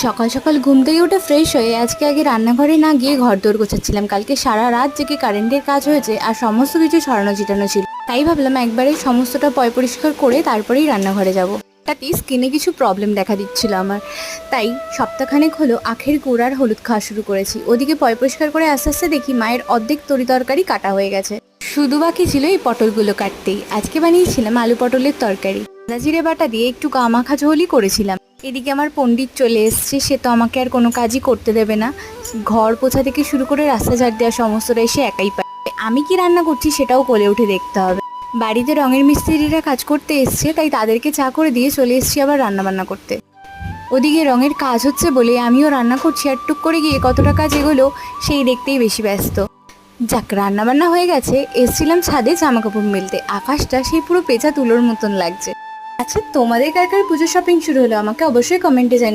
সকাল সকাল ঘুম থেকে উঠে ফ্রেশ হয়ে আজকে আগে রান্নাঘরে না গিয়ে ঘরদোর গোছাচ্ছিলাম। কালকে সারা রাত জেগে কারেন্টের কাজ হয়েছে আর সমস্ত কিছু ছড়ানো ছিটানো ছিল, তাই ভাবলাম একবারে সমস্তটা পরিষ্কার করে তারপরেই রান্নাঘরে যাব। তাতে স্কিনে কিছু প্রবলেম দেখা দিচ্ছিল আমার, তাই সপ্তাহখানেক হলো আখের গুড় আর হলুদ খাওয়া শুরু করেছি। ওদিকে পরিষ্কার করে আস্তে আস্তে দেখি মায়ের অর্ধেক তরকারি কাটা হয়ে গেছে, শুধু বাকি ছিল এই পটলগুলো কাটতেই। আজকে বানিয়েছিলাম আলু পটলের তরকারি, আদা জিরে বাটা দিয়ে একটু গামাখা ঝোলই করেছিলাম। এদিকে আমার পণ্ডিত চলে এসছে, সে তো আমাকে আর কোনো কাজই করতে দেবে না। ঘর পোছা থেকে শুরু করে রাস্তা ঝাড় দেওয়া সমস্তটা এসে একাই পারে। আমি কি রান্না করছি সেটাও কোলে উঠে দেখতে হবে। বাড়িতে রঙের মিস্ত্রিরা কাজ করতে এসছে, তাই তাদেরকে চা করে দিয়ে চলে এসছি আবার রান্নাবান্না করতে। ওদিকে রঙের কাজ হচ্ছে বলে আমিও রান্না করছি, আর টুক করে গিয়ে কতটা কাজ এগোলো সেই দেখতেই বেশি ব্যস্ত। যাক, রান্নাবান্না হয়ে গেছে। এসছিলাম ছাদে জামা কাপড় মেলতে, আকাশটা সেই পুরো পেঁচা তুলোর মতন লাগছে। আচ্ছা, তোমাদের কার কার পুজো শপিং শুরু হলো আমাকে অবশ্যই কমেন্টে জানিও।